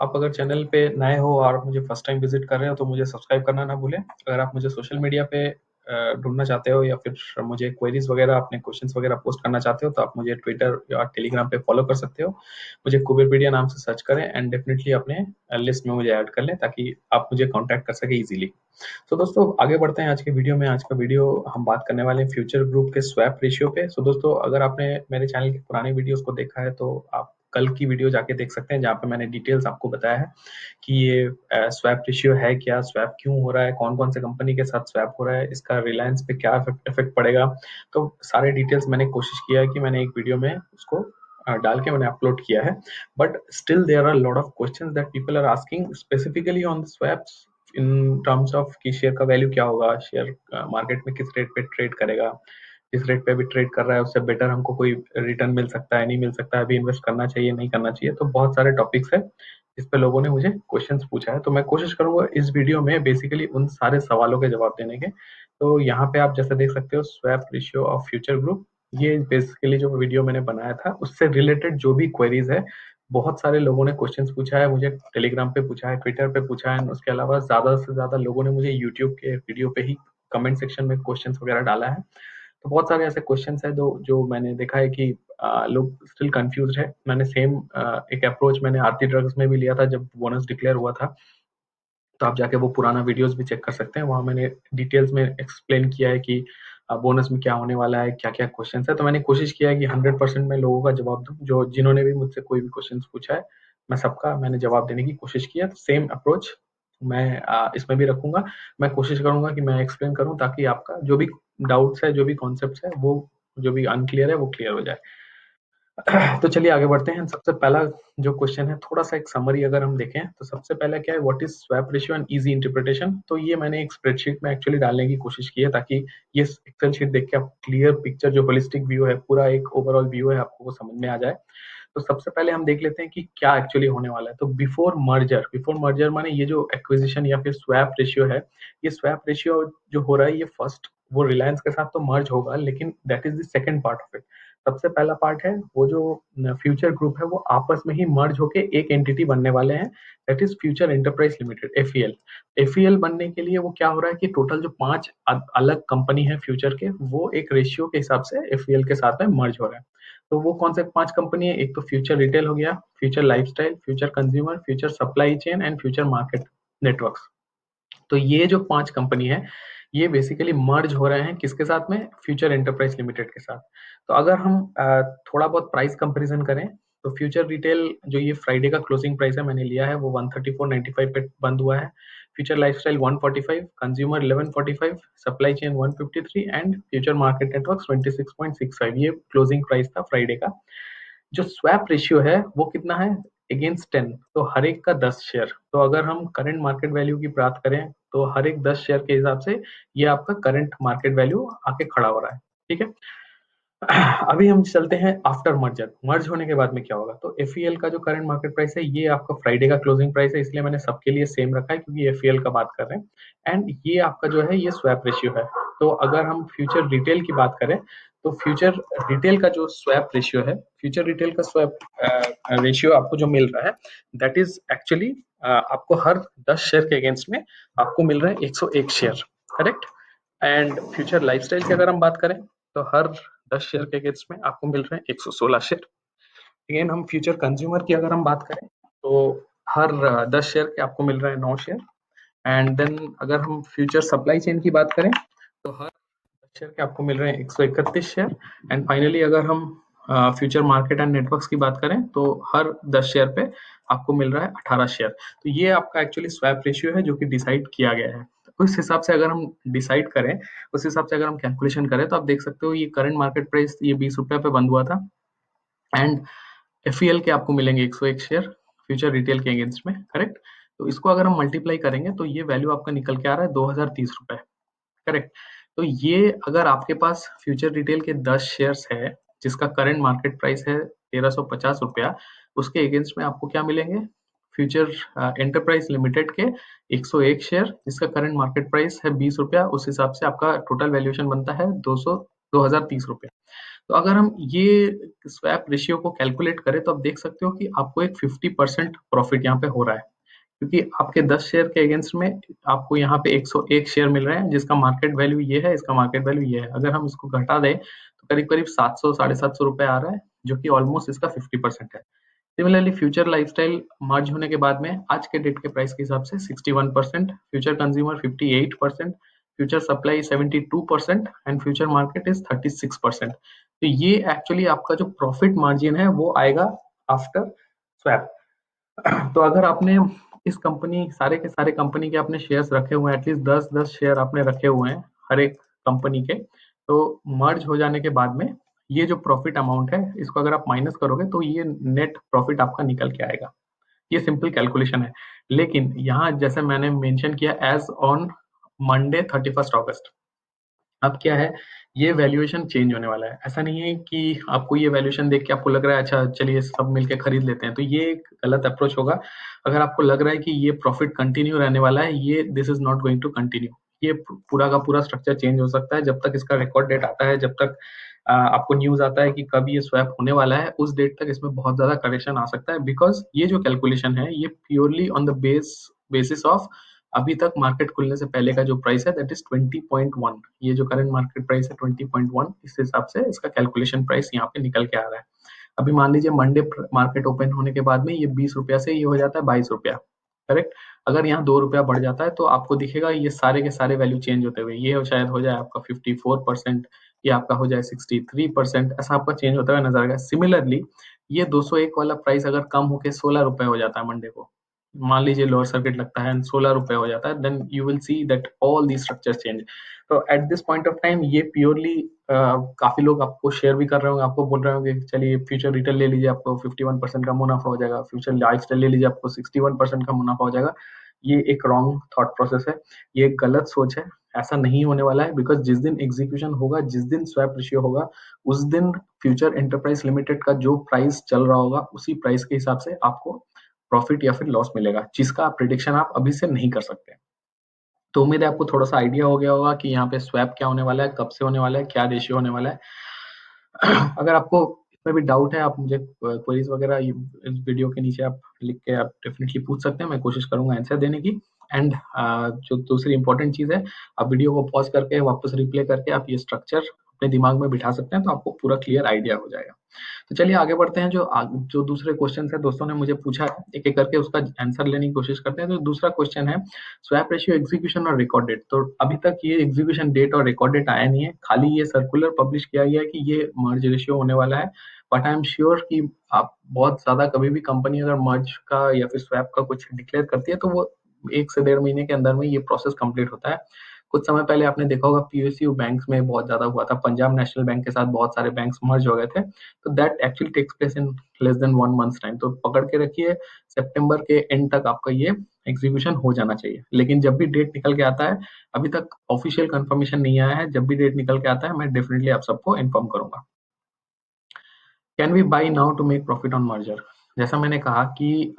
आप अगर चैनल पे नए हो और आप मुझे फर्स्ट टाइम विजिट कर रहे हो तो मुझे सब्सक्राइब करना ना भूलें। अगर आप मुझे सोशल मीडिया पे ढूंढना चाहते हो या फिर मुझे क्वेरीज वगैरह अपने क्वेश्चंस वगैरह पोस्ट करना चाहते हो तो आप मुझे ट्विटर या टेलीग्राम पे फॉलो कर सकते हो। मुझे कुबेरपीडिया नाम से सर्च करें एंड डेफिनेटली अपने लिस्ट में मुझे ऐड कर लें ताकि आप मुझे कांटेक्ट कर सके इजीली। तो दोस्तों आगे बढ़ते हैं आज के वीडियो में। आज का वीडियो हम बात करने वाले हैं फ्यूचर ग्रुप के स्वैप रेशियो पे। सो दोस्तों अगर आपने मेरे चैनल के पुराने वीडियोस को देखा है तो आप कल की वीडियो जाके देख सकते हैं जहाँ पे मैंने डिटेल्स आपको बताया है कि ये स्वैप रेशियो है क्या, स्वैप क्यों हो रहा है, कौन कौन से कंपनी के साथ स्वैप हो रहा है, इसका रिलायंस पे क्या इफेक्ट पड़ेगा। तो सारे डिटेल्स मैंने कोशिश किया है कि मैंने एक वीडियो में उसको डाल के मैंने अपलोड किया है। But still there are lot of questions that people are asking specifically on the swaps in terms of कि शेयर का वैल्यू क्या होगा, शेयर मार्केट में किस रेट पे ट्रेड करेगा, जिस रेट पे भी ट्रेड कर रहा है उससे बेटर हमको कोई रिटर्न मिल सकता है नहीं मिल सकता है, अभी इन्वेस्ट करना चाहिए नहीं करना चाहिए। तो बहुत सारे टॉपिक्स है जिस पे लोगों ने मुझे क्वेश्चंस पूछा है, तो मैं कोशिश करूंगा इस वीडियो में बेसिकली उन सारे सवालों के जवाब देने के। तो यहाँ पे आप जैसे देख सकते हो swap ratio of future group, ये बेसिकली जो वीडियो मैंने बनाया था उससे रिलेटेड जो भी क्वेरीज है, बहुत सारे लोगों ने क्वेश्चंस पूछा है, मुझे टेलीग्राम पे पूछा है, ट्विटर पे पूछा है, उसके अलावा ज्यादा से ज्यादा लोगों ने मुझे यूट्यूब के वीडियो पे ही कमेंट सेक्शन में क्वेश्चंस वगैरह डाला है। तो बहुत सारे ऐसे क्वेश्चंस है जो मैंने देखा है कि लोग स्टिल कंफ्यूज है। मैंने सेम एक अप्रोच मैंने आरती ड्रग्स में भी लिया था जब बोनस डिक्लेयर हुआ था। तो आप जाके वो पुराना वीडियोस भी चेक कर सकते हैं, वहां मैंने डिटेल्स में एक्सप्लेन किया है कि बोनस में क्या होने वाला है, क्या क्या क्वेश्चन है। तो मैंने कोशिश किया है कि 100% मैं लोगों का जवाब दूं, जो जिन्होंने भी मुझसे कोई भी क्वेश्चन पूछा है मैं सबका मैंने जवाब देने की कोशिश किया। तो सेम अप्रोच मैं इसमें भी रखूंगा। मैं कोशिश करूंगा कि मैं एक्सप्लेन करूं ताकि आपका जो भी डाउट्स है, जो भी कॉन्सेप्ट है, वो जो भी अनक्लियर है वो क्लियर हो जाए। तो चलिए आगे बढ़ते हैं। सबसे पहला जो क्वेश्चन है, थोड़ा सा एक समरी अगर हम देखें तो सबसे पहला क्या है, what is swap ratio and easy interpretation. तो ये मैंने एक स्प्रेडशीट में एक्चुअली डालने की कोशिश की है ताकि ये एक्सेल शीट देख के आप क्लियर पिक्चर, जो होलिस्टिक व्यू है, पूरा एक ओवरऑल व्यू है, आपको वो समझ में आ जाए। तो सबसे पहले हम देख लेते हैं कि क्या एक्चुअली होने वाला है। तो बिफोर मर्जर माने ये जो एक्विजिशन या फिर स्वैप रेशियो है, ये स्वैप रेशियो जो हो रहा है ये फर्स्ट वो रिलायंस के साथ तो मर्ज होगा, लेकिन that is the second part of it. सबसे पहला पार्ट है वो जो फ्यूचर ग्रुप है वो आपस में ही मर्ज होके एक एंटिटी बनने वाले हैं, that is future enterprise limited, FEL. FEL बनने के लिए वो क्या हो रहा है कि टोटल जो पांच अलग कंपनी है फ्यूचर के, वो एक रेशियो के हिसाब से एफईएल के साथ में मर्ज हो रहा है। तो वो कौन से पांच कंपनी है, एक तो फ्यूचर रिटेल हो गया, future lifestyle, future consumer, future supply chain and future market networks. तो ये जो पांच कंपनी है ये बेसिकली मर्ज हो रहे हैं किसके साथ में, फ्यूचर एंटरप्राइज लिमिटेड के साथ। तो अगर हम थोड़ा बहुत प्राइस कंपैरिजन करें तो फ्यूचर रिटेल जो ये फ्राइडे का क्लोजिंग प्राइस है मैंने लिया है वो 134.95 पे बंद हुआ है। Future lifestyle 145, consumer 1145, supply chain 153 and future market network 26.65, ये क्लोजिंग प्राइस था फ्राइडे का। जो स्वैप रेशियो है वो कितना है, अगेंस्ट 10, तो हर एक का 10 शेयर। तो अगर हम करंट मार्केट वैल्यू की बात करें तो हर एक 10 शेयर के हिसाब से ये आपका करंट मार्केट वैल्यू आके खड़ा हो रहा है। ठीक है। अभी हम चलते हैं आफ्टर मर्जर, मर्ज होने के बाद में क्या होगा। तो एफईएल का जो करंट मार्केट प्राइस है ये आपका फ्राइडे का क्लोजिंग प्राइस है, इसलिए मैंने सबके लिए सेम रखा है क्योंकि एफईएल का बात कर रहे हैं। एंड ये आपका जो है ये स्वैप रेशियो है। तो अगर हम फ्यूचर रिटेल की बात करें तो फ्यूचर रिटेल का जो स्वैप रेशियो है, फ्यूचर रिटेल का स्वैप रेशियो आपको जो मिल रहा है दैट इज एक्चुअली आपको हर 10 शेयर के अगेंस्ट में आपको मिल रहा है 101 share, correct. And future lifestyle की अगर हम बात करें तो हर 10 शेयर के अगेंस्ट में आपको मिल रहे हैं 116 शेयर। अगेन हम फ्यूचर कंज्यूमर की अगर हम बात करें तो हर 10 शेयर के आपको मिल रहा है 9 शेयर। एंड देन अगर हम फ्यूचर सप्लाई चेन की बात करें तो हर 10 शेयर के आपको मिल रहे हैं 131 शेयर। एंड फाइनली अगर हम फ्यूचर मार्केट एंड नेटवर्क्स की बात करें तो हर 10 शेयर पे आपको मिल रहा है 18 शेयर। तो ये आपका एक्चुअली स्वैप रेशियो है जो कि डिसाइड किया गया है। तो उस हिसाब से अगर हम डिसाइड करें, उस हिसाब से अगर हम कैलकुलेशन करें तो आप देख सकते हो ये करंट मार्केट प्राइस ये 20 रुपए पे बंद हुआ था। एंड एफईएल के आपको मिलेंगे 101 शेयर फ्यूचर रिटेल के अगेंस्ट में, करेक्ट। तो इसको अगर हम मल्टीप्लाई करेंगे तो ये वैल्यू आपका निकल के आ रहा है 2030 रुपए, करेक्ट। तो ये अगर आपके पास फ्यूचर रिटेल के 10 शेयर्स है जिसका करंट मार्केट प्राइस है 1350 रुपया, उसके अगेंस्ट में आपको क्या मिलेंगे, फ्यूचर एंटरप्राइज लिमिटेड के 101 शेयर जिसका करंट मार्केट प्राइस है 20 रुपया, उस हिसाब से आपका टोटल वैल्यूएशन बनता है 2030 रुपया। तो अगर हम ये स्वैप रेशियो को कैलकुलेट करें तो आप देख सकते हो कि आपको एक 50% प्रॉफिट यहाँ पे हो रहा है, क्योंकि आपके 10 शेयर के अगेंस्ट में आपको यहाँ पे 101 शेयर मिल रहे हैं, जिसका मार्केट वैल्यू ये है, इसका मार्केट वैल्यू ये है। अगर हम इसको घटा दें तो करीब करीब 700 750 रुपए आ रहा है, जो कि ऑलमोस्ट इसका 50% है। सिमिलरली फ्यूचर लाइफस्टाइल मर्ज होने के बाद में आज के डेट के प्राइस के हिसाब से 61%, future consumer 58%, future supply 72% and future market is 36%। तो ये एक्चुअली आपका जो प्रॉफिट मार्जिन है वो आएगा आफ्टर स्वैप। तो अगर आपने इस कंपनी सारे के सारे कंपनी के आपने शेयर्स रखे हुए हैं, एटलीस्ट 10-10 शेयर आपने रखे हुए हैं हर एक कंपनी के, तो मर्ज हो जाने के बाद में ये जो प्रॉफिट अमाउंट है इसको अगर आप माइनस करोगे तो ये नेट प्रॉफिट आपका निकल के आएगा। ये सिंपल कैलकुलेशन है। लेकिन यहाँ जैसे मैंने मेंशन किया एज ऑन मंडे 31 अगस्त, अब क्या है, ये वैल्यूएशन चेंज होने वाला है। ऐसा नहीं है कि आपको ये वैल्यूएशन देख के आपको लग रहा है अच्छा चलिए सब मिलके खरीद लेते हैं, तो ये एक गलत अप्रोच होगा। अगर आपको लग रहा है कि ये प्रॉफिट कंटिन्यू रहने वाला है, ये this is not going to continue. ये पूरा का पूरा स्ट्रक्चर चेंज हो सकता है जब तक इसका रिकॉर्ड डेट आता है, जब तक आपको न्यूज आता है कि कब ये स्वैप होने वाला है, उस डेट तक इसमें बहुत ज्यादा करेक्शन आ सकता है। बिकॉज ये जो कैलकुलेशन है ये purely on the basis of अभी तक मार्केट खुलने से पहले का जो प्राइस है, दैट इज 20.1। ये जो करंट मार्केट प्राइस है 20.1, इस हिसाब से इसका कैलकुलेशन प्राइस यहाँ पे निकल के आ रहा है। अभी मान लीजिए मंडे मार्केट ओपन होने के बाद में ये 20 रुपया से ये हो जाता है 22 रुपया, करेक्ट। अगर यहाँ 2 रुपया बढ़ जाता है तो आपको दिखेगा ये सारे के सारे वैल्यू चेंज होते हुए, ये शायद हो जाए आपका 54%, ये आपका हो जाए 63%, ऐसा आपका चेंज होता हुआ नजर आएगा। सिमिलरली ये 201 वाला प्राइस अगर कम होके 16 रुपए हो जाता है मंडे को, मान लीजिए लोअर सर्किट लगता है 16 रुपए हो जाता है, then you will see that all the structure change. तो at this point of time ये प्योरली काफी लोग आपको शेयर भी कर रहे होंगे, आपको बोल रहे होंगे कि चलिए फ्यूचर रिटेल ले लीजिए आपको 51% का मुनाफा हो जाएगा, फ्यूचर लाइफस्टाइल ले लीजिए आपको 61% का मुनाफा हो जाएगा। ये एक रॉन्ग थॉट प्रोसेस है, ये एक गलत सोच है। ऐसा नहीं होने वाला है, बिकॉज जिस दिन एग्जीक्यूशन होगा, जिस दिन स्वैप रेशियो होगा, उस दिन फ्यूचर एंटरप्राइज लिमिटेड का जो प्राइस चल रहा होगा उसी प्राइस के हिसाब से आपको प्रॉफिट या फिर लॉस मिलेगा, जिसका प्रिडिक्शन आप अभी से नहीं कर सकते। तो उम्मीद है आपको थोड़ा सा आइडिया हो गया होगा कि यहाँ पे स्वैप क्या होने वाला है, कब से होने वाला है, क्या रेशियो होने वाला है। अगर आपको इसमें भी डाउट है, आप मुझे क्वेरीज वगैरह इस वीडियो के नीचे आप लिख के आप डेफिनेटली पूछ सकते हैं, मैं कोशिश करूंगा आंसर देने की। एंड जो दूसरी इंपॉर्टेंट चीज है, आप वीडियो को पॉज करके वापस रिप्ले करके आप ये स्ट्रक्चर अपने दिमाग में बिठा सकते हैं, तो आपको पूरा क्लियर आइडिया हो जाएगा। तो चलिए आगे बढ़ते हैं। जो दूसरे क्वेश्चन है दोस्तों ने मुझे पूछा है, एक एक करके उसका आंसर लेने की कोशिश करते हैं। तो दूसरा क्वेश्चन है स्वैप रेशियो एग्जीक्यूशन और रिकॉर्ड डेट। तो अभी तक ये एग्जीक्यूशन डेट और रिकॉर्ड डेट आया नहीं है, खाली ये सर्कुलर पब्लिश किया गया है कि ये मर्ज रेशियो होने वाला है। बट आई एम श्योर कि आप बहुत ज्यादा कभी भी कंपनी अगर मर्ज का या फिर स्वैप का कुछ डिक्लेयर करती है तो वो 1 से 1.5 महीने के अंदर में ये प्रोसेस कंप्लीट होता है। कुछ समय पहले आपने देखा होगा पीएसयू बैंक में बहुत ज्यादा हुआ था, पंजाब नेशनल बैंक के साथ बहुत सारे बैंक्स मर्ज हो गए थे, तो that actually takes place in less than 1 month time. तो पकड़ के रखिए सितंबर के एंड तक आपका ये एग्जीक्यूशन हो जाना चाहिए। लेकिन जब भी डेट निकल के आता है, अभी तक ऑफिशियल कंफर्मेशन नहीं आया है, जब भी डेट निकल के आता है मैं डेफिनेटली आप सबको इन्फॉर्म करूंगा। Can we buy now to make profit on merger. जैसा मैंने कहा कि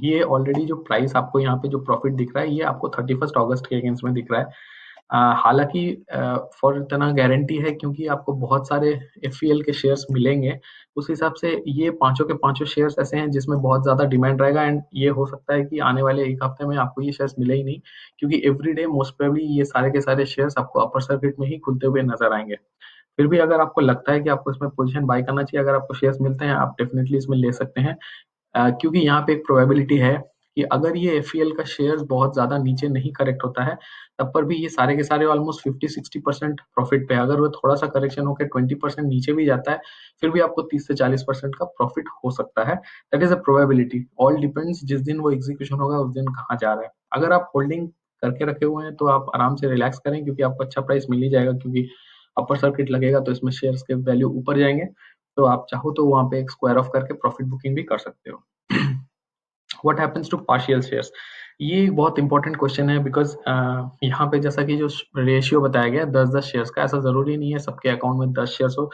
ये ऑलरेडी जो प्राइस आपको यहाँ पे जो प्रॉफिट दिख रहा है ये आपको 31 अगस्त के अगेंस्ट में दिख रहा है। हालांकि फॉर इतना गारंटी है क्योंकि आपको बहुत सारे एफईएल के शेयर्स मिलेंगे, उस हिसाब से ये पांचों के पांचों शेयर्स ऐसे हैं जिसमें बहुत ज्यादा डिमांड रहेगा। एंड ये हो सकता है कि आने वाले एक हफ्ते में आपको ये शेयर्स मिले ही नहीं, क्योंकि एवरीडे मोस्ट प्रोबेबली ये सारे के सारे शेयर्स आपको अपर सर्किट में ही खुलते हुए नजर आएंगे। फिर भी अगर आपको लगता है कि आपको इसमें पोजीशन बाय करना चाहिए, अगर आपको शेयर्स मिलते हैं आप डेफिनेटली इसमें ले सकते हैं। क्योंकि यहाँ पे एक प्रोबेबिलिटी है कि अगर ये एफईएल का शेयर बहुत ज्यादा नीचे नहीं करेक्ट होता है, तब पर भी ये सारे के सारे ऑलमोस्ट 50-60% प्रॉफिट पे है। अगर वो थोड़ा सा करेक्शन होकर 20% नीचे भी जाता है, फिर भी आपको 30 से 40% का प्रॉफिट हो सकता है। That is a probability, all depends जिस दिन वो एग्जीक्यूशन होगा उस दिन कहाँ जा रहा है। अगर आप होल्डिंग करके रखे हुए हैं तो आप आराम से रिलैक्स करें, क्योंकि आपको अच्छा प्राइस मिल ही जाएगा, क्योंकि अपर सर्किट लगेगा तो इसमें शेयर्स के वैल्यू ऊपर जाएंगे। तो आप चाहो तो वहां पे एक स्क्वायर ऑफ करके प्रॉफिट बुकिंग भी कर सकते हो। What happens to partial shares, ये एक बहुत इंपॉर्टेंट क्वेश्चन है। बिकॉज यहाँ पे जैसा कि जो रेशियो बताया गया 10-10 शेयर्स का, ऐसा जरूरी नहीं है सबके अकाउंट में 10 शेयर्स हो।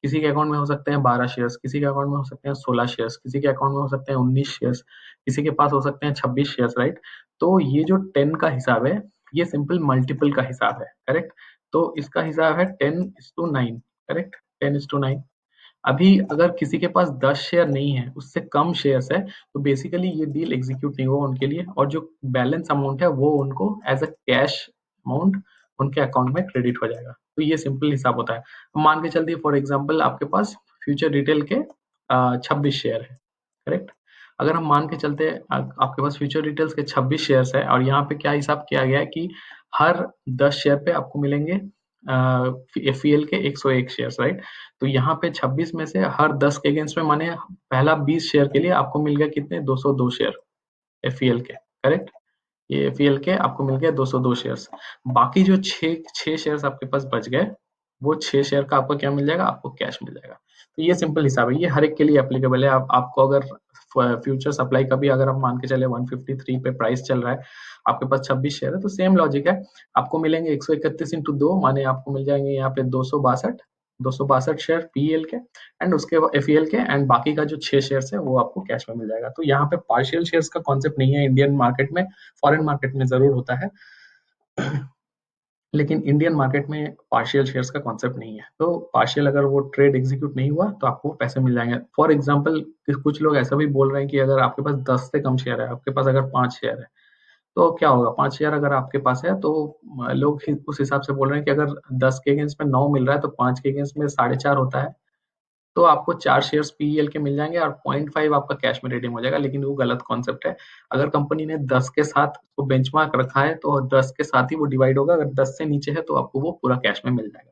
किसी के अकाउंट में हो सकते हैं 12 शेयर्स, किसी के अकाउंट में हो सकते हैं 16 शेयर्स, किसी के अकाउंट में हो सकते हैं 19 शेयर्स, किसी के पास हो सकते हैं 26 शेयर्स, राइट। तो ये जो 10 का हिसाब है ये सिंपल मल्टीपल का हिसाब है, करेक्ट। तो इसका हिसाब है 10:9, करेक्ट, 10:9। अभी अगर किसी के पास 10 शेयर नहीं है, उससे कम शेयर्स है, तो बेसिकली ये डील एग्जीक्यूट नहीं होगा उनके लिए, और जो बैलेंस अमाउंट है वो उनको एज अ कैश अमाउंट उनके अकाउंट में क्रेडिट हो जाएगा। तो ये सिंपल हिसाब होता है। मान के चलते फॉर एग्जाम्पल आपके पास फ्यूचर रिटेल के 26 शेयर है, करेक्ट। अगर हम मान के चलते आपके पास फ्यूचर रिटेल्स के 26 शेयर्स है, और यहाँ पे क्या हिसाब किया गया है कि हर 10 शेयर पे आपको मिलेंगे एफईएल के 101 शेयर्स, राइट। तो यहाँ पे 26 में से हर 10 के अगेंस्ट में, माने पहला 20 शेयर के लिए आपको मिल गया कितने, 202 शेयर एफईएल के, करेक्ट। ये एफईएल के आपको मिल गया 202 शेयर्स। बाकी जो छह शेयर्स आपके पास बच गए, वो 6 शेयर का आपको क्या मिल जाएगा, आपको कैश मिल जाएगा। तो ये सिंपल हिसाब है, ये हर एक के लिए एप्लीकेबल है। आपको अगर फ्यूचर सप्लाई का भी अगर हम मान के चले 153 पे प्राइस चल रहा है, आपके पास 26 शेयर है, तो सेम लॉजिक है। आपको मिलेंगे 131 इंटू 2, माने आपको मिल जाएंगे यहाँ पे 262 शेयर पीएल के, एंड उसके एफईएल के, एंड बाकी का जो 6 शेयर है वो आपको कैश में मिल जाएगा। तो यहाँ पे पार्शियल शेयर्स का कॉन्सेप्ट नहीं है इंडियन मार्केट में, फॉरेन मार्केट में जरूर होता है, लेकिन इंडियन मार्केट में पार्शियल शेयर्स का कॉन्सेप्ट नहीं है। तो पार्शियल अगर वो ट्रेड एग्जीक्यूट नहीं हुआ तो आपको पैसे मिल जाएंगे। फॉर एग्जांपल कुछ लोग ऐसा भी बोल रहे हैं कि अगर आपके पास 10 से कम शेयर है, आपके पास अगर 5 शेयर है, तो क्या होगा, 5 शेयर अगर आपके पास है तो लोग उस हिसाब से बोल रहे हैं कि अगर 10 के अगेंस्ट में 9 मिल रहा है, तो 5 के अगेंस्ट में 4.5 होता है, तो आपको 4 शेयर्स पीईएल के मिल जाएंगे और 0.5 आपका कैश में रिडीम हो जाएगा। लेकिन वो गलत कॉन्सेप्ट है। अगर कंपनी ने 10 के साथ वो बेंचमार्क रखा है, तो 10 के साथ ही वो डिवाइड होगा। अगर 10 से नीचे है तो आपको वो पूरा कैश में मिल जाएगा।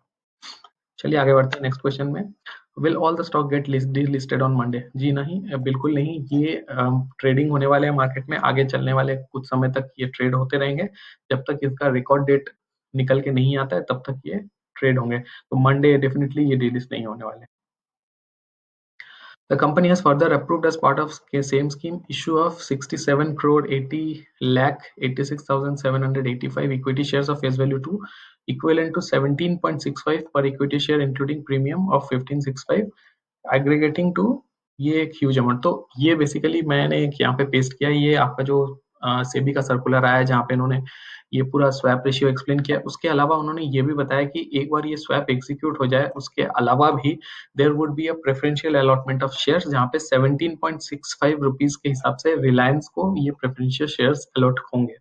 चलिए आगे बढ़ते हैं नेक्स्ट क्वेश्चन में। Will all the stock get delisted on Monday? जी नहीं, बिल्कुल नहीं। ये ट्रेडिंग होने वाले हैं मार्केट में, आगे चलने वाले कुछ समय तक ये ट्रेड होते रहेंगे। जब तक इसका रिकॉर्ड डेट निकल के नहीं आता है, तब तक ये ट्रेड होंगे। तो मंडे डेफिनेटली ये डीलिस्ट नहीं होने वाले। The company has further approved, as part of same scheme, issue of 67 crore 80 lakh 86,785 equity shares of face value 2, equivalent to 17.65 per equity share, including premium of 1565, aggregating to, ये एक huge amount. तो ये basically मैंने एक यहाँ पे paste किया, ये आपका जो सेबी का सर्कुलर आया है, जहाँ पे इन्होंने ये पूरा स्वैप रेशियो एक्सप्लेन किया। उसके अलावा उन्होंने ये भी बताया कि एक बार ये स्वैप एग्जीक्यूट हो जाए, उसके अलावा भी there would be a preferential allotment of shares, जहाँ पे 17.65 रुपीज के हिसाब से रिलायंस को ये प्रेफरेंशियल शेयर्स अलॉट होंगे।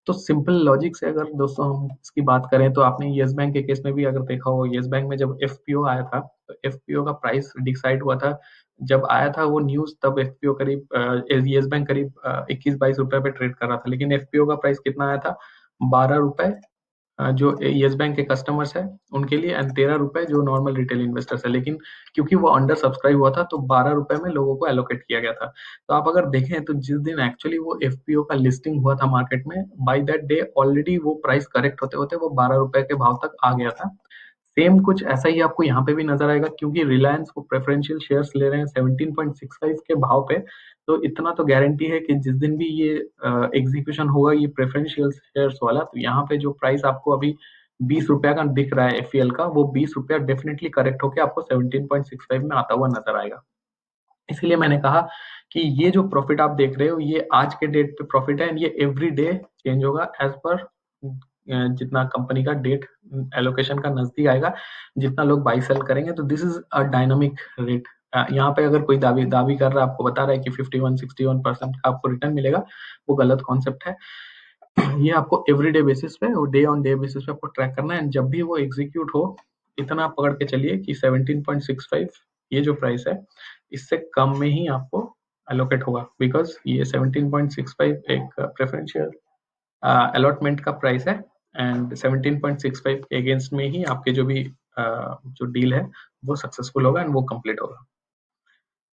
तो सिंपल लॉजिक से अगर दोस्तों हम इसकी बात करें, तो आपने येस बैंक के केस में भी अगर देखा हो, येस बैंक में जब एफपीओ आया था, तो एफपीओ का प्राइस डिसाइड हुआ था। जब आया था वो न्यूज, तब एफपीओ करीब येस बैंक करीब 21-22 रुपए पे ट्रेड कर रहा था, लेकिन एफपीओ का प्राइस कितना आया था, 12 रुपए जो येस बैंक के कस्टमर्स है उनके लिए, एंड 13 रुपए जो नॉर्मल रिटेल इन्वेस्टर्स है। लेकिन क्योंकि वो अंडर सब्सक्राइब हुआ था, तो 12 रुपए में लोगों को एलोकेट किया गया था। तो आप अगर देखें, तो जिस दिन एक्चुअली वो एफपीओ का लिस्टिंग हुआ था मार्केट में, बाय दैट डे ऑलरेडी वो प्राइस करेक्ट होते होते वो 12 रुपए के भाव तक आ गया था। सेम कुछ ऐसा ही आपको यहाँ पे भी नजर आएगा, क्योंकि रिलायंस को प्रेफरेंशियल शेयर्स ले रहे हैं 17.65 के भाव पे। तो इतना तो गारंटी है कि जिस दिन भी ये एग्जीक्यूशन होगा, ये प्रेफरेंशियल शेयर्स वाला, तो यहाँ पे जो प्राइस आपको अभी 20 रुपया का दिख रहा है एफईएल का, वो 20 रुपया डेफिनेटली करेक्ट होकर आपको 17.65 में आता हुआ नजर आएगा। इसीलिए मैंने कहा कि ये जो प्रॉफिट आप देख रहे हो, ये आज के डेट पे प्रॉफिट है, एंड ये एवरी डे चेंज होगा एज पर जितना कंपनी का डेट एलोकेशन का नजदीक आएगा, जितना लोग बाई सेल करेंगे। तो this is a dynamic rate. यहाँ पे अगर कोई दावी दावी कर रहा है, आपको बता रहा है कि 51-61% का आपको रिटर्न मिलेगा, वो गलत कॉन्सेप्ट है। ये आपको एवरीडे बेसिस पे, डे ऑन डे बेसिस पे आपको ट्रैक करना है। जब भी वो एग्जीक्यूट हो, इतना पकड़ के चलिए कि 17.65 ये जो प्राइस है, इससे कम में ही आपको एलोकेट होगा, बिकॉज ये 17.65 एक प्रेफरेंशियल अलॉटमेंट का प्राइस है, एंड 17.65 के अगेंस्ट में ही आपके जो भी जो डील है वो सक्सेसफुल होगा एंड वो कंप्लीट होगा।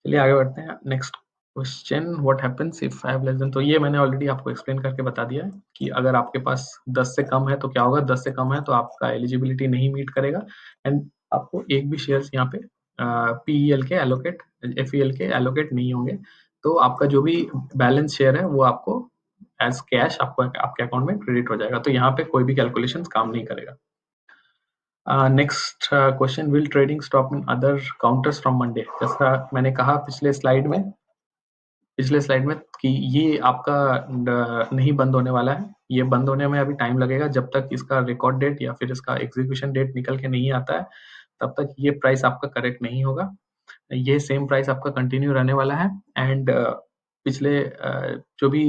चलिए आगे बढ़ते हैं। Next question, what happens if I have less than? तो ये मैंने ऑलरेडी आपको एक्सप्लेन करके बता दिया है कि अगर आपके पास 10 से कम है तो क्या होगा। 10 से कम है तो आपका एलिजिबिलिटी नहीं मीट करेगा, एंड आपको एक भी शेयर्स यहाँ पे पीईएल के एलोकेट, एफईएल के एलोकेट नहीं होंगे। तो आपका जो भी बैलेंस शेयर है वो आपको एज कैश आपको आपके अकाउंट में क्रेडिट हो जाएगा। तो यहाँ पे कोई भी कैलकुलेशंस काम नहीं करेगा। Next question, will trading stop in other counters from Monday? जैसा मैंने कहा पिछले स्लाइड में कि ये आपका नहीं बंद होने वाला है। ये बंद होने में अभी टाइम लगेगा, जब तक इसका रिकॉर्ड डेट या फिर इसका एग्जीक्यूशन डेट निकल के नहीं आता है, तब तक ये प्राइस आपका करेक्ट नहीं होगा। ये सेम प्राइस आपका कंटिन्यू रहने वाला है। एंड पिछले जो भी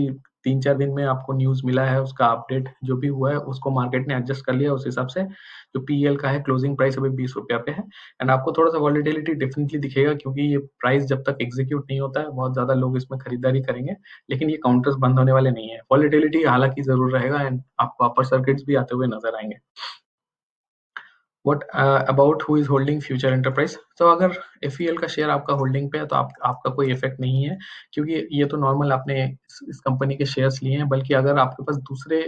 3-4 दिन में आपको न्यूज़ मिला है उसका अपडेट जो भी हुआ है उसको मार्केट ने एडजस्ट कर लिया उस हिसाब से। जो पीएल का है क्लोजिंग प्राइस अभी ₹20 पे है। एंड आपको थोड़ा-सा वोलेटिलिटी डेफिनिटली दिखेगा क्योंकि ये प्राइस जब तक एग्जीक्यूट नहीं होता है बहुत ज़्यादा लोग इसमें खरीदारी करेंगे, लेकिन ये काउंटर्स बंद होने वाले नहीं है। वोलेटिलिटी हालाँकि ज़रूर रहेगा एंड आपको अपर सर्किट्स भी आते हुए नज़र आएँगे। What about who is holding future enterprise. तो अगर एफईएल का शेयर आपका होल्डिंग पे है तो आपका कोई इफेक्ट नहीं है क्योंकि ये तो नॉर्मल आपने इस कंपनी के शेयर्स लिए हैं, बल्कि अगर आपके पास दूसरे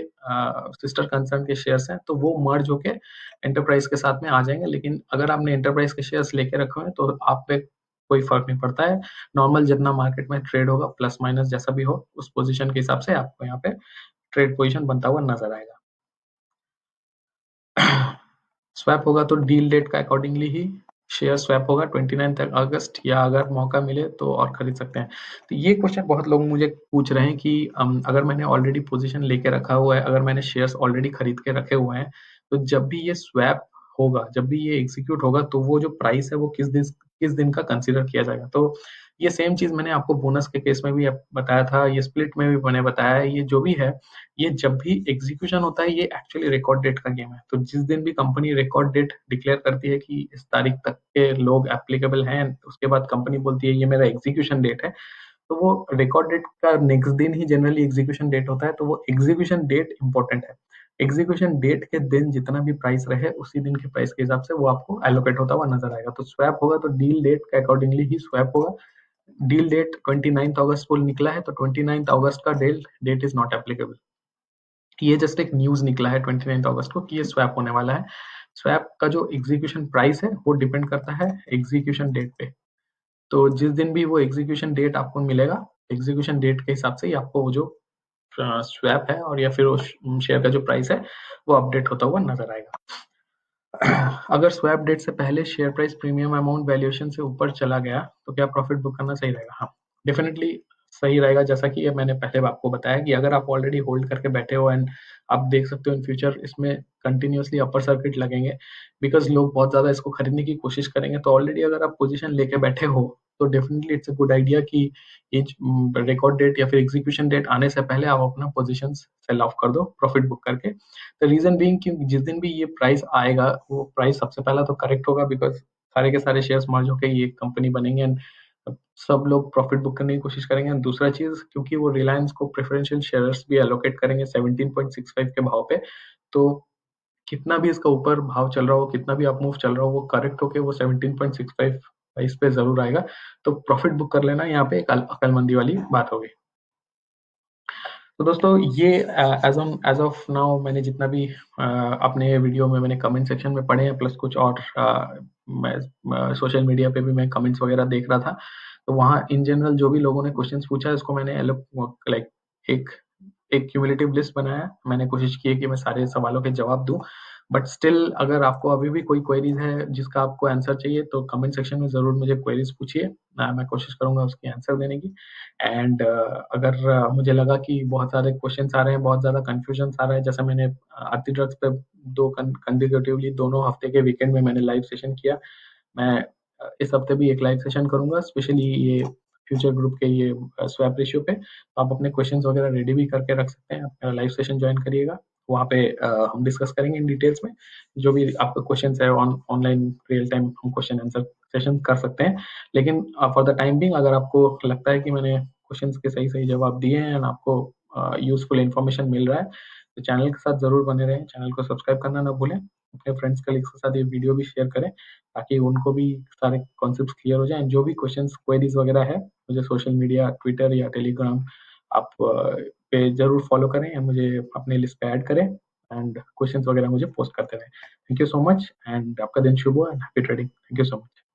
सिस्टर कंसर्न के शेयर्स हैं तो वो मर्ज होके एंटरप्राइज के साथ में आ जाएंगे। लेकिन अगर आपने एंटरप्राइज के शेयर्स लेके रखे हुए हैं तो आप पे कोई फर्क नहीं पड़ता है। नॉर्मल जितना मार्केट में ट्रेड होगा प्लस माइनस जैसा भी हो उस पोजीशन के हिसाब से आपको यहाँ पे ट्रेड पोजीशन बनता हुआ नजर आएगा। स्वैप होगा तो डील डेट का अकॉर्डिंगली ही शेयर स्वैप होगा 29 अगस्त, या अगर मौका मिले तो और खरीद सकते हैं। तो ये क्वेश्चन बहुत लोग मुझे पूछ रहे हैं कि अगर मैंने ऑलरेडी पोजीशन लेके रखा हुआ है, अगर मैंने शेयर्स ऑलरेडी खरीद के रखे हुए हैं, तो जब भी ये स्वैप होगा, जब भी ये एग्जीक्यूट होगा, तो वो जो प्राइस है वो किस दिन का कंसिडर किया जाएगा। तो ये सेम चीज मैंने आपको बोनस के केस में भी बताया था, ये स्प्लिट में भी मैंने बताया है। ये जो भी है, ये जब भी एग्जीक्यूशन होता है ये एक्चुअली रिकॉर्ड डेट का गेम है। तो जिस दिन भी कंपनी रिकॉर्ड डेट डिक्लेयर करती है कि इस तारीख तक के लोग एप्लीकेबल हैं, उसके बाद कंपनी बोलती है ये मेरा एग्जीक्यूशन डेट है, तो वो रिकॉर्ड डेट का नेक्स्ट दिन ही जनरली एग्जीक्यूशन डेट होता है। तो वो एग्जीक्यूशन डेट इंपॉर्टेंट है। एग्जीक्यूशन डेट के दिन जितना भी प्राइस रहे उसी दिन के प्राइस के हिसाब से वो आपको एलोकेट होता हुआ नजर आएगा। तो स्वैप होगा तो डील डेट के अकॉर्डिंगली ही स्वैप होगा। डील डेट 29 अगस्त को निकला है तो 29 अगस्त का deal date is not applicable. ये जस्ट एक न्यूज निकला है 29 अगस्त को कि ये स्वैप होने वाला है। स्वैप का जो एग्जीक्यूशन प्राइस है वो डिपेंड करता है एग्जीक्यूशन डेट पे। तो जिस दिन भी वो एग्जीक्यूशन डेट आपको मिलेगा, एग्जीक्यूशन डेट के हिसाब से ही आपको वो जो स्वैप है और या फिर वो शेयर का जो प्राइस है वो अपडेट होता हुआ नजर आएगा। अगर स्वैप डेट से पहले share price premium amount valuation से ऊपर चला गया तो क्या प्रॉफिट बुक करना सही रहेगा? हाँ, डेफिनेटली सही रहेगा। जैसा कि ये मैंने पहले आपको बताया कि अगर आप ऑलरेडी होल्ड करके बैठे हो एंड आप देख सकते हो इन फ्यूचर इसमें कंटिन्यूअसली अपर सर्किट लगेंगे, बिकॉज लोग बहुत ज्यादा इसको खरीदने की कोशिश करेंगे। तो ऑलरेडी अगर आप पोजीशन लेके बैठे हो तो definitely it's a good idea कि ये रिकॉर्ड डेट या फिर एग्जीक्यूशन डेट आने से पहले आप अपना पोजीशन सेल ऑफ कर दो प्रॉफिट बुक करके। द रीजन बीइंग कि जिस दिन भी ये प्राइस आएगा वो प्राइस सबसे पहला तो करेक्ट होगा, बिकॉज सारे के सारे शेयर्स मर्ज होकर ये कंपनी बनेंगे एंड सब लोग प्रॉफिट बुक करने की कोशिश करेंगे। एंड दूसरा चीज, क्योंकि वो रिलायंस को प्रेफरेंशियल शेयर्स भी एलोकेट करेंगे 17.65 के भाव पे, तो कितना भी इसका ऊपर भाव चल रहा हो, कितना भी अप मूव चल रहा हो, वो करेक्ट होके वो 17.65 प्राइस पे जरूर आएगा। तो प्रॉफिट बुक कर लेना यहाँ पे एक अकलमंदी वाली बात होगी। तो दोस्तों ये एज ऑफ नाउ मैंने जितना भी अपने वीडियो में मैंने कमेंट सेक्शन में पढ़े हैं, प्लस कुछ और मैं सोशल मीडिया पे भी मैं कमेंट्स वगैरह देख रहा था, तो वहाँ इन जनरल जो भी लोगों ने क्वेश्चंस पूछा है उसको मैंने लाइक एक एक क्यूमुलेटिव लिस्ट बनाया। मैंने कोशिश की है कि मैं सारे सवालों के जवाब दूं, बट स्टिल अगर आपको अभी भी कोई क्वेरीज है जिसका आपको आंसर चाहिए तो कमेंट सेक्शन में जरूर मुझे क्वेरीज पूछिए। मैं कोशिश करूंगा उसकी आंसर देने की। एंड अगर मुझे लगा कि बहुत सारे क्वेश्चंस आ रहे हैं, बहुत ज्यादा कंफ्यूजन आ रहा है, जैसा मैंने आरती ड्रग्स पे दो कंसेक्यूटिवली दोनों हफ्ते के वीकेंड में मैंने लाइव सेशन किया, मैं इस हफ्ते भी एक लाइव सेशन करूंगा स्पेशली ये फ्यूचर ग्रुप के ये स्वैप रेशियो पे। तो आप अपने क्वेश्चंस वगैरह रेडी भी करके रख सकते हैं, अपना लाइव सेशन ज्वाइन करिएगा। वहाँ पे हम डिस्कस करेंगे इन डिटेल्स में जो भी आपका क्वेश्चंस है। ऑनलाइन रियल टाइम हम क्वेश्चन आंसर सेशन कर सकते हैं। लेकिन फॉर द टाइम बिंग अगर आपको लगता है कि मैंने क्वेश्चंस के सही सही जवाब दिए हैं एंड आपको यूजफुल इन्फॉर्मेशन मिल रहा है, तो चैनल के साथ जरूर बने रहें। चैनल को सब्सक्राइब करना ना भूलें। अपने फ्रेंड्स कलीग्स के साथ ये वीडियो भी शेयर करें ताकि उनको भी सारे कॉन्सेप्ट्स क्लियर हो जाएं। जो भी क्वेश्चंस क्वेरीज वगैरह है मुझे सोशल मीडिया ट्विटर या टेलीग्राम आप पे जरूर फॉलो करें या मुझे अपने लिस्ट पे ऐड करें एंड क्वेश्चंस वगैरह मुझे पोस्ट करते रहें। Thank you so much and आपका दिन शुभ हो and happy trading. Thank you so much.